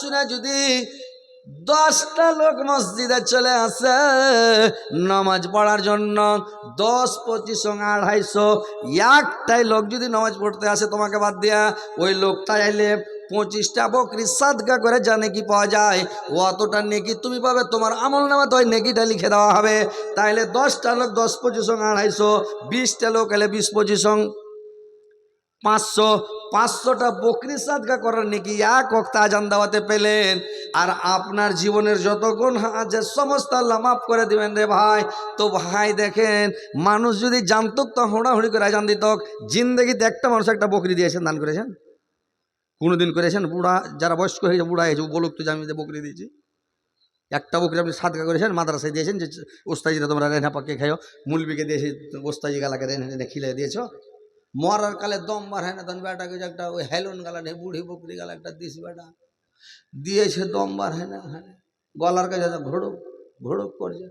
শুনে যদি 10টা লোক মসজিদে চলে আসে নামাজ পড়ার জন্য, 10, 25, 250, একটাই লোক যদি নামাজ পড়তে আসে তোমাকে বাদ দিয়া, ওই লোকটা এলে 25টা বকরি সাদকা করে যা নেকি পাওয়া যায়, অতটা নেকি তুমি পাবে, তোমার আমল নামাতে ওই নেকিটা লিখে দেওয়া হবে। তাইলে 10টা লোক 10, 25, 250, 20টা লোক এলে 20, 25, 500, 500টা বকরি সাদকা করার নাকি এক ওয়াক্ত আজান দেওয়াতে পেলেন। আর আপনার জীবনের যত গুনাহ আছে সমস্ত আল্লাহ মাফ করে দিবেন রে ভাই। তো ভাই দেখেন, মানুষ যদি জানতো তো হুড়াহুড়ি করে আজান দিত। জিন্দেগিতে একটা মানুষ একটা বকরি দিয়েছেন, দান করেছেন? কোনোদিন করেছেন? বুড়া যারা বয়স্ক হয়ে বুড়া হয়েছে বলুক তো যে আমি বকরি দিয়েছি। একটা বকরি আপনি সাদকা করেছেন, মাদ্রাসায় দিয়েছেন, যে ওস্তাজিরা তোমরা রেনা পাকে খাইও, মুলবিকে দিয়েছি ওস্তাজি গালাকে রেনে খিলে দিয়েছ। মরার কালে দম বার হয় না, তখন বেটাকে যে একটা ওই হেলুন গালা নেই, বুড়ি বকরি গালা একটা দিস বেটা দিয়েছে, দম বার হয় না, হ্যাঁ গলার কাছে ঘোড়ক ঘোড়ক করছে।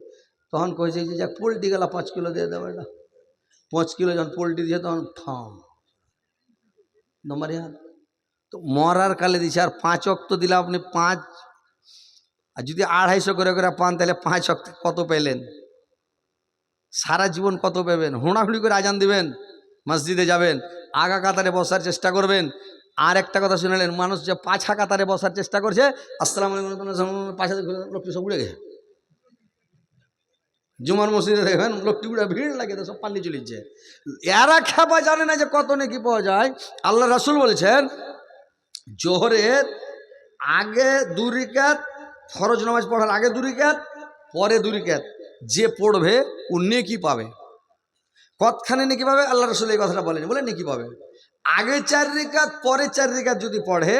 তখন কয়েছে যে যাক পোলট্রি গেলা 5 কিলো দিয়ে দেবে, এটা 5 কিলো যখন পোলট্রি দিয়েছে তখন ঠাম নম্বর। তো মরার কালে দিছে। আর 5 ওয়াক্ত দিলে আপনি 5, আর যদি 250 করে পান তাহলে 5 ওয়াক্ত কত পেলেন? সারা জীবন কত পাবেন? হুড়াহুড়ি করে আজান দিবেন, মসজিদে যাবেন, আগা কাতারে বসার চেষ্টা করবেন। আর একটা কথা শুনলেন, মানুষ যে পাছা কাতারে বসার চেষ্টা করছে, আসসালামু আলাইকুম, পাশে লোকটি সব উড়ে গেছে। জুমার মসজিদে দেখবেন লোকটি উড়ে ভিড় লাগে, তো সব পাল্লি চলিচ্ছে। এরা খাবা জানে না যে কত নাকি পাওয়া যায়। আল্লাহ রাসূল বলেছেন, জোহরের আগে 2 রাকাত, ফরজ নামাজ পড়ার আগে 2 রাকাত, পরে 2 রাকাত যে পড়বে ও নেকি পাবে। কতখানি নেকি পাবে? আল্লাহ রাসূল এই কথাটা বলেন, বলে নেকি পাবে। আগে 4 রাকাত পরে 4 রাকাত যদি পড়ে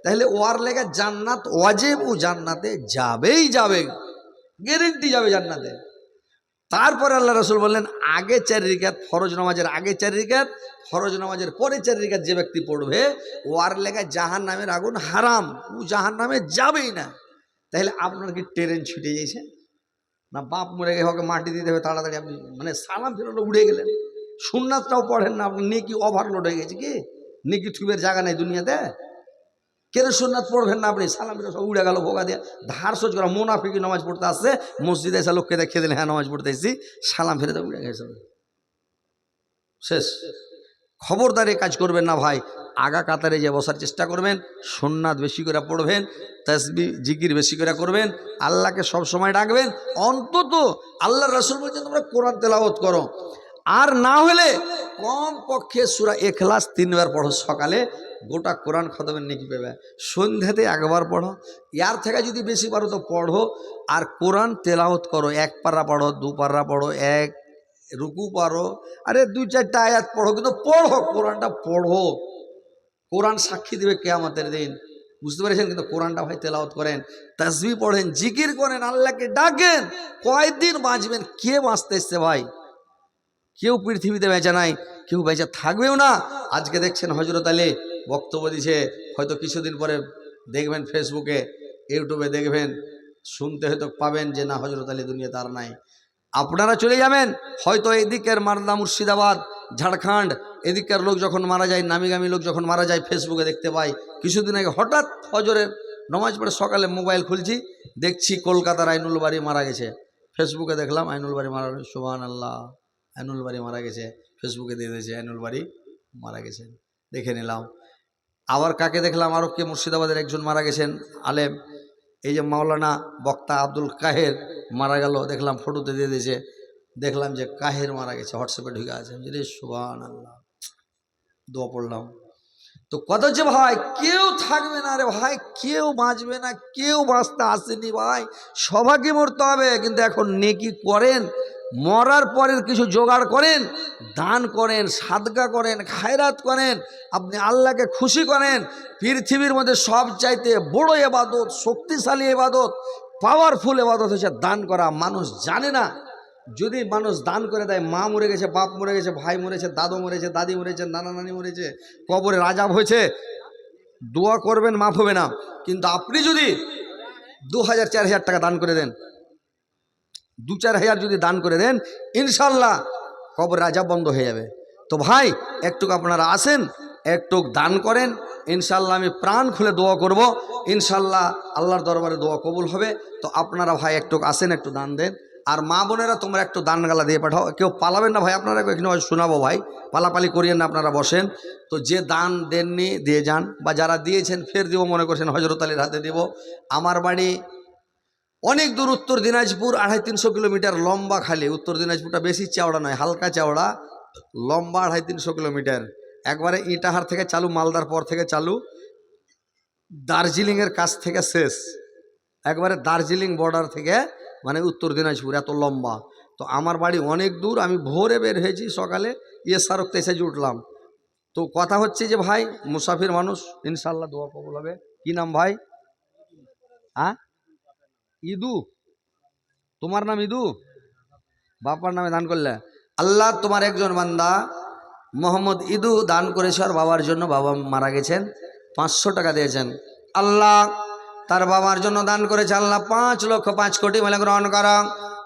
তাহলে ওর লেগে জান্নাত ওয়াজিব, ও জান্নাতে যাবেই যাবে, গ্যারেন্টি যাবে জান্নাতে। তারপরে আল্লাহ রাসূল বললেন, আগে 4 রাকাত, ফরজ নামাজের আগে 4 রাকাত, ফরজ নামাজের পরে 4 রাকাত যে ব্যক্তি পড়বে ওর লেগে জাহান্নামের আগুন হারাম, ও জাহান্নামে যাবেই না। তাহলে আপনার কি ট্রেন ছুটে গেছে না? বাপ মরে গেছে, ওকে মাটি দিতে হবে তাড়াতাড়ি, আপনি মানে সালাম ফেরলো উড়ে গেলেন। সুন্নাতটাও পড়েন না, আপনি নেকি ওভারলোড হয়ে গেছে। কি নেকি থুবের জায়গা নেই দুনিয়াতে? কেন সুন্নাত পড়বেন না আপনি? সালাম ফেরো সব উড়ে গেল ভোগা দিয়ে। ধার সোজ করা মুনাফিকি নামাজ পড়তে আসছে, মসজিদে এসে লোককে দেখে দিলেন হ্যাঁ নামাজ পড়তে এসেছি, সালাম ফেরে তো উড়ে গেছে, শেষ। খবরদারি কাজ করবেন না ভাই। আগা কাতারে যে বসার চেষ্টা করবেন, সুন্নাত বেশি করে পড়বেন, তাসবিহ জিকির বেশি করে করবেন, আল্লাহকে সব সময় ডাকবেন। অন্তত আল্লাহ রাসূল বলছেন তোমরা কোরআন তেলাওয়াত করো, আর না হলে কম পক্ষে সূরা ইখলাস 3 বার পড়ো। সকালে গোটা কোরআন খতমের নেকি পাবে, সন্ধ্যাতে একবার পড়ো, ইয়ার থেকে যদি বেশি পারো তো পড়ো। আর কোরআন তেলাওয়াত করো, 1 পারা পড়ো, 2 পারা পড়ো, 1 রুকু পারো, আরে 2-4টা আয়াত পড়ো, কিন্তু পড়ো, কোরআনটা পড়ো। কোরআন সাক্ষী দেবে কিয়ামতের দিন, বুঝতে পেরেছেন? কিন্তু কোরআনটা ভাই তেলাওয়াত করেন, তাসবিহ পড়েন, জিকির করেন, আল্লাহকে ডাকেন। কয়দিন বাঁচবেন? কে বাঁচতে এসছে ভাই? কেউ পৃথিবীতে বেঁচে নাই, কেউ বেঁচে থাকবেও না। আজকে দেখছেন হযরত আলী বক্তব্য দিছে, হয়তো কিছুদিন পরে দেখবেন ফেসবুকে, ইউটিউবে দেখবেন, শুনতে হয়তো পাবেন যে না হযরত আলী দুনিয়াতে আর নাই। আপনারা চলে যাবেন, হয়তো এদিকের মালদা, মুর্শিদাবাদ, ঝাড়খণ্ড এদিকের লোক যখন মারা যায়, নামিগামী লোক যখন মারা যায়, ফেসবুকে দেখতে পাই। কিছুদিন আগে হঠাৎ ফজরের নামাজ পড়ে সকালে মোবাইল খুলছি, দেখছি কলকাতার আইনুল বাড়ি মারা গেছে। ফেসবুকে দেখলাম আইনুল বাড়ি মারা, সুবহানাল্লাহ, আইনুল বাড়ি মারা গেছে। ফেসবুকে দিয়ে দিয়েছে আইনুল বাড়ি মারা গেছেন, দেখে নিলাম। আবার কাকে দেখলাম, আরও কে, মুর্শিদাবাদের একজন মারা গেছেন আলেম, এই যে মাওলানা বক্তা আব্দুল কাহের মারা গেল, দেখলাম ফটোতে দিয়ে দিয়েছে। দেখলাম যে কাহের মারা গেছে, হোয়াটসঅ্যাপে ঢুকে আছে। রে সুবহানাল্লাহ, দোয়া পড়লাম। তো কত যে ভাই, কেউ থাকবে না রে ভাই, কেউ বাঁচবে না, কেউ বাঁচতে আসেনি ভাই, সবাইকে মরতে হবে। কিন্তু এখন নেকি করেন, মরার পরের কিছু জোগাড় করেন, দান করেন, সাদকা করেন, খায়রাত করেন, আপনি আল্লাহকে খুশি করেন। পৃথিবীর মধ্যে সবচাইতে বড় ইবাদত, শক্তিশালী ইবাদত, পাওয়ারফুল ইবাদত হচ্ছে দান করা। মানুষ জানে না। যদি মানুষ দান করে দেয়, মা মরে গেছে, বাপ মরে গেছে, ভাই মরেছে, দাদু মরেছে, দাদি মরেছে, নানা নানি মরেছে, কবরে রাজাব হয়েছে, দোয়া করবেন, মাফ হবে না। কিন্তু আপনি যদি 2000-4000 টাকা দান করে দেন, 2-4 হাজার যদি দান করে দেন, ইনশাল্লাহ কবর রাজা বন্ধ হয়ে যাবে। তো ভাই একটু আপনারা আসেন, একটু দান করেন, ইনশাল্লাহ আমি প্রাণ খুলে দোয়া করব, ইনশাল্লাহ আল্লাহর দরবারে দোয়া কবুল হবে। তো আপনারা ভাই একটু আসেন, একটু দান দেন। আর মা বোনেরা তোমরা একটু দান গালা দিয়ে পাঠাও, কেউ পালাবেন না ভাই, আপনারা এখানে শোনাবো ভাই, পালাপালি করিয়েন না, আপনারা বসেন। তো যে দান দেননি দিয়ে যান, বা যারা দিয়েছেন ফের দিব মনে করছেন হজরত আলীর হাতে দিব। আমার বাড়ি অনেক দূর, উত্তর দিনাজপুর, 250-300 কিলোমিটার লম্বা। খালি উত্তর দিনাজপুরটা বেশি চওড়া নয়, হালকা চওড়া, লম্বা 250-300 কিলোমিটার। একবারে ইটাহার থেকে চালু, মালদার পর থেকে চালু, দার্জিলিংয়ের কাছ থেকে শেষ, একবারে দার্জিলিং বর্ডার থেকে মানে উত্তর দিনাজপুর, এত লম্বা। তো আমার বাড়ি অনেক দূর, আমি ভোরে বের হয়েছি সকালে, সারকতে এসে উঠলাম। তো কথা হচ্ছে যে ভাই মুসাফির মানুষ, ইনশাল্লাহ দোয়া কবুল হবে। কি নাম ভাই? হ্যাঁ, ইদু, তোমার নাম ইদু? বাবার নামে দান করলে? আল্লাহ তোমার একজন বান্দা মোহাম্মদ ইদু দান করেছে আর বাবার জন্য, বাবা মারা গেছেন, 500 টাকা দিয়েছেন। আল্লাহ তার বাবার জন্য দান করেছে, আল্লাহ 5,05,00,000 মিলে গ্রহণ করো।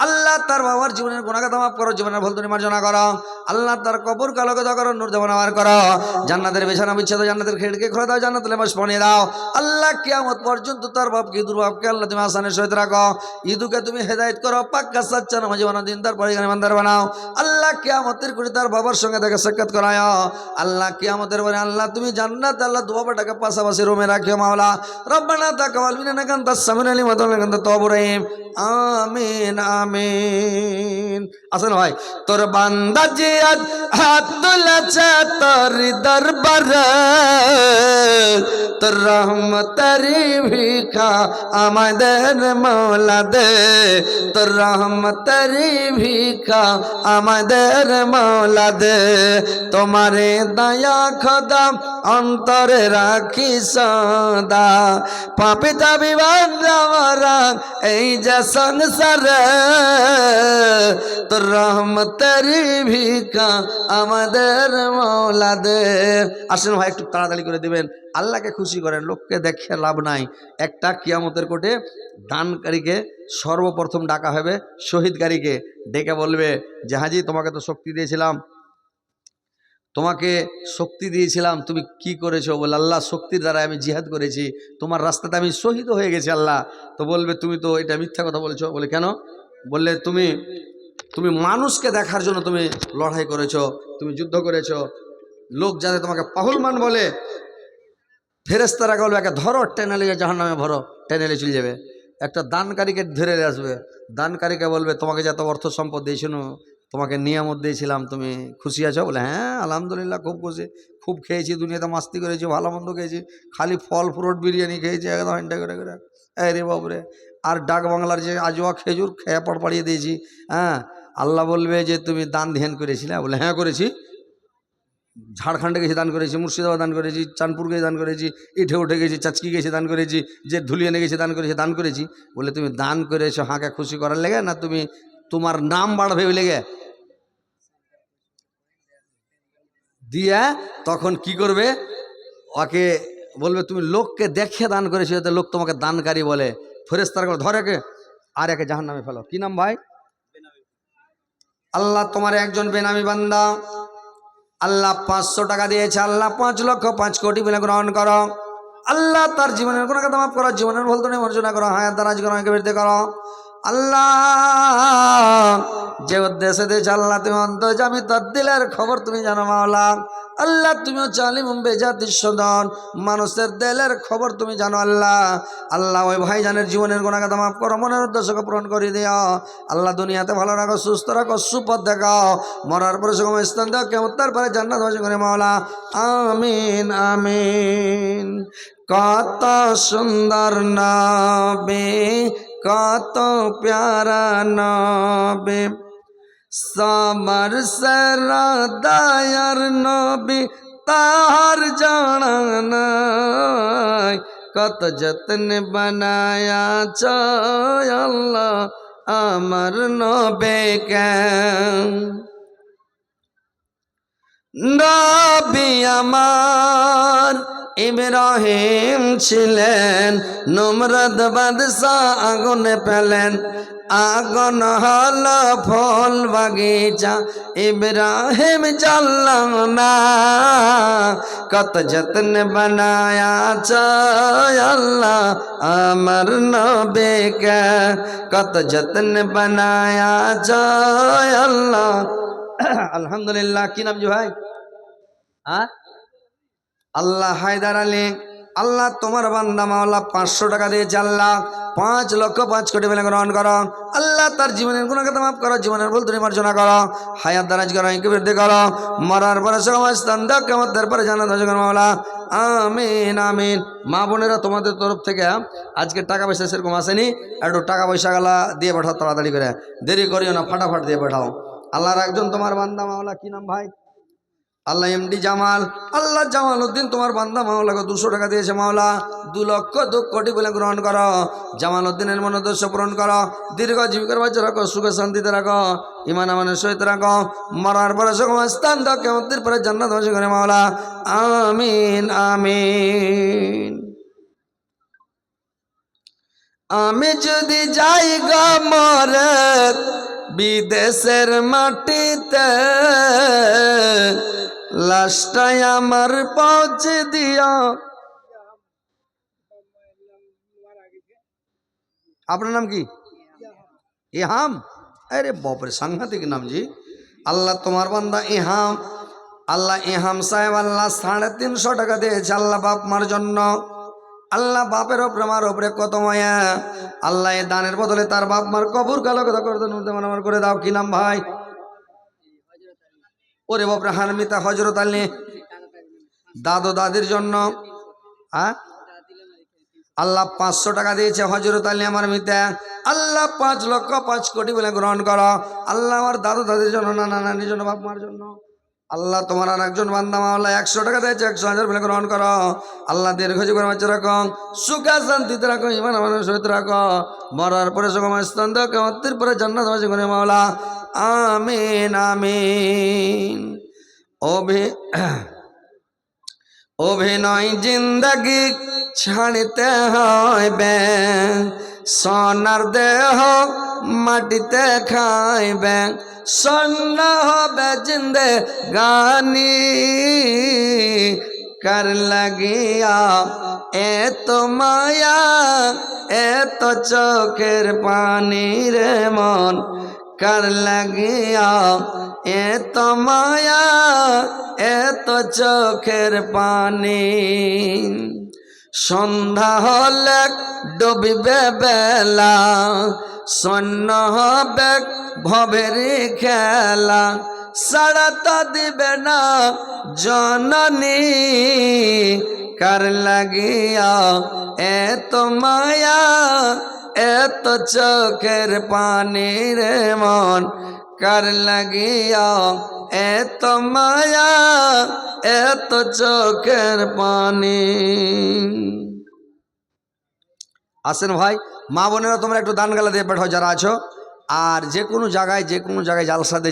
আল্লাহ তার বাবার জীবনের গুনাহগাতা মাফ করো, জীবনের ভুল ত্রুটি মার্জনা করো। আল্লাহ তার কবর কালোকে দাও করো, নূর দেওয়ার করো, জান্নাতের বিছানা বিচ্ছেদ, জান্নাতের খিড়কি খুলে দাও, জান্নাতুল লেবাস পরিয়ে দাও। আল্লাহ কিয়ামত পর্যন্ত তার বাপকে, ইদুর বাপকে আল্লাহ তুমি আসানের সহিত রাখো। ইদুকে তুমি হেদায়েত করো, পাক্কা সাচ্চা নামাজি বানাও, দিনদার পরিগামী ইমানদার বানাও। আল্লাহ কিয়ামতের করে তার বাবার সঙ্গে দেখা সাক্ষাৎ করায়। আল্লাহ কিয়ামতের পরে আল্লাহ তুমি জান্নাত, আল্লাহ দুয়াবাটাকে পাশাপাশি রুমে রাখিও মাওলা। রব্বানা তাকাব্বাল মিন্না ইন্নাকা আনতাস সামিউল আলিম ওয়া তুব আলাইনা আনতাত তাওয়াবুর রহিম। আমিন আমিন। আসেন ভাই, তোর বান্দা যে আজ হাত তুলেছে তোর দরবারে, তোর রহমতেরি ভিখা আমাদের মওলা দে, তোর রহমতেরি ভিখা আমাদের মওলা দে। তোমারে দয়া খোদা অন্তরে রাখি সদা, পাপী দাবি বান্দা মারা এই যে সংসারে, তোর রহমতেরি ভিখা আমাদের মওলা দে। আসেন ভাই একটু তাড়াতাড়ি করে দিবেন, আল্লাহকে খুশি করেন, লোককে দেখে লাভ নাই। একটা কিয়ামতের কোটে দানকারীকে সর্বপ্রথম ডাকা হবে, শহীদকারীকে ডেকে বলবে যে হাজি তোমাকে তো শক্তি দিয়েছিলাম, তোমাকে শক্তি দিয়েছিলাম, তুমি কি করেছো? বলে আল্লাহ শক্তির দ্বারা আমি জিহাদ করেছি, তোমার রাস্তাতে আমি শহীদ হয়ে গেছি আল্লাহ। তো বলবে তুমি তো এটা মিথ্যা কথা বলেছো। বলে কেন? বললে তুমি তুমি মানুষকে দেখার জন্য তুমি লড়াই করেছো, তুমি যুদ্ধ করেছো, লোক যাতে তোমাকে পাহুলমান বলে, ফেরেশতারা বলবে একে ধরো, টেনে নিয়ে জাহান্নামে ভরো, টেনে নিয়ে চলে যাবে। একটা দানকারীকে ধরে নিয়ে আসবে, দানকারীকে বলবে তোমাকে যত অর্থ সম্পদ দিয়েছিল, তোমাকে নিয়ামত দিয়েছিলাম, তুমি খুশি আছো? বলে হ্যাঁ আলহামদুলিল্লাহ খুব খুশি, খুব খেয়েছি, দুনিয়াতে মাস্তি করেছি, ভালো মন্দ খেয়েছি, খালি ফল ফ্রুট বিরিয়ানি খেয়েছি একদম হান্ডা করে করে, রে বাবরে। আর ডাক বাংলার যে আজওয়া খেজুর খেয়ে পড়িয়ে দিয়েছি। হ্যাঁ, আল্লাহ বলবে যে তুমি দান ধ্যান করেছিলে? বলে হ্যাঁ করেছি, ঝাড়খণ্ডে গেছি দান করেছি, মুর্শিদাবাদ দান করেছি, চাঁদপুর গেছি দান করেছি, ইটে উঠে গেছি, চাচকি গেছি দান করেছি, যে ধুলিয়ে এনে গেছি দান করেছি। বলে তুমি দান করেছো হাঁকে খুশি করার লেগে, না তুমি তোমার নাম বাড়বে ওই লেগে? দিয়ে তখন কি করবে? ওকে বলবে তুমি লোককে দেখে দান করেছো, যাতে লোক তোমাকে দানকারী বলে। ফেরেশতারা ধরে কে আর একে জাহান্নামে ফেলো। কি নাম ভাই? আল্লাহ তোমার একজন বেনামি বান্দা, আল্লাহ 500 টাকা দিয়েছে, আল্লাহ 5,05,00,000 মিলে গ্রহণ করো। আল্লাহ তার জীবনের গুনাহগাতা মাফ করো, জীবনের ভুল ত্রুটি মার্জনা করো, হায়াত দারাজ করো, বৃদ্ধি করো। আল্লাহ যে উদ্দেশ্যে দিয়েছে আল্লাহ তুমি অন্তর্যামী, তার দিলের খবর তুমি জানো মাওলা। আল্লাহ তুমি হচ্ছে আলিমুম বেজাতিস সুদূর, মানুষের দিলের খবর তুমি জানো আল্লাহ। আল্লাহ ওই ভাইজানের জীবনের গুনাহগাতা মাফ করো, মনের উদ্দেশ্যকে পূরণ করে দিও। আল্লাহ দুনিয়াতে ভালো রাখো, সুস্থ রাখো, সুপথ দেখাও, মরার পরে সুগম স্থান দাও, কিয়ামতের পরে জান্নাত বাসী করে মাওলা। আমিন আমিন। কত সুন্দর নবী, কত প্যারা নবী, সবার সেরা দয়ার নবী, তাহার জানা নাই, কত যত্ন বানায়া চায় আল্লাহ আমার নবীকে। নবী আমার ইব্রাহিম ছিলেন, নমরুদ বাদশাহ আগুনে পেলেন, আগুন হলো ফল বাগিচা, ইব্রাহিম জ্বললাম না। কত যত্ন বানায়া আল্লাহ আমার নবীকে, কত যত্ন বানায়া আল্লাহ। আলহামদুলিল্লাহ। কি নাম জি ভাই? হ্যাঁ, আল্লাহ হায়দার আলী। আল্লাহ তোমার বান্দা মাওলা 500 টাকা দিয়েছে। আল্লাহ 5,05,00,000 বলে গ্রহণ করো। আল্লাহ তার জীবনের গুনাহকে মাফ করো, জীবনের ভুল ত্রুটি মার্জনা করো, হায়াত দারাজ করো, বৃদ্ধি করো, মরার পরে সমাজস্থান দাও, কিয়ামতের পরে জান্নাত নসিব করো মাওলা। আমিন আমিন। মা বোনেরা, তোমাদের তরফ থেকে আজকে টাকা পয়সা সেরকম আসেনি, একটু টাকা পয়সা গালা দিয়ে পাঠাও তাড়াতাড়ি করে, দেরি করিও না, ফাটাফাট দিয়ে পাঠাও। আল্লাহর একজন তোমার বান্দা মাওলা, কি নাম ভাই? আল্লাহ এমডি জামাল। আল্লাহ জামাল উদ্দিন তোমার বান্দা মাওলাকে 200 টাকা দিয়েছে মাওলা, 2,02,00,000 বলে গ্রহণ করো। জামাল উদ্দিনের মনোদর্শ পূরণ করো, দীর্ঘ জীবিকার বাচ্চা রাখো, সুখে শান্তিতে রাখো, ইমান আমানের সহিত রাখো, মরার পরে সকম স্থান দাও, কিয়ামতের পরে জান্নাত বাসী করে মাওলা। আমিন আমিন। আমি যদি যাই গো মরে বিদেশের মাটিতে, লাশটাই আমার পৌঁছে দিও। আপনার নাম কি? ইহাম। আরে বাপরে, সাংঘাতিক নাম জি। আল্লাহ তোমার বান্দা ইহাম, আল্লাহ ইহাম সাহেব আল্লাহ 350 টাকা দিয়েছে আল্লাহ বাপ মার জন্য। আল্লাহ বাপের ওপরে মার ওপরে কত মায়া। আল্লাহ এই দানের বদলে তার বাপ মার কবর কালো কথা করে দাও। কি নাম ভাই? ওরে বাপরে, হারমিতা হজরত আলী। দাদু দাদির জন্য হ্যাঁ আল্লাহ 500 টাকা দিয়েছে হজরত আলী আমার মিতা। আল্লাহ 5,05,00,000 বলে গ্রহণ করো। আল্লাহ আমার দাদু দাদির জন্য, নানা নানির জন্য, বাপ মার জন্য। আল্লাহ তোমার আর একজন বান্দা মাওলা 100 টাকা দিয়েছে, 100,000 বলে গ্রহণ করো। আল্লাহ দীর্ঘ জীবন বাঁচিয়ে রাখো, সুখে শান্তিতে রাখো, ইমান আমানের সহিত রাখো, মরার পরে সকম স্থান দাও, কিয়ামতের পরে জান্নাত বাসী করে মাওলা। আমিন আমিন। অভিনয় জিন্দগি ছাড়তে হইবে, সোনার দেহ মাটিতে খাইবে, স্বর্ণ হবে জিন্দেগানি, কার লাগিয়া এত মায়া, এত চোখের পানি রে মন, কার লাগিয়া এত মায়া, এত চোখের পানি। সন্ধ্যা হলে ডুবিবে বেলা, স্বর্ণ হবে ভবের খেলা, সাড়া তো দিবে না জননী, কার লাগিয়া এত মায়া, এত চোখের পানি রে মন, কার লাগিয়া এত মায়া, এত চোখের পানি। আসেন ভাই, মা বোনেরা তোমরা একটু দান গালা দিয়ে পাঠাও যারা আছো। আর যে কোনো জায়গায় জালসা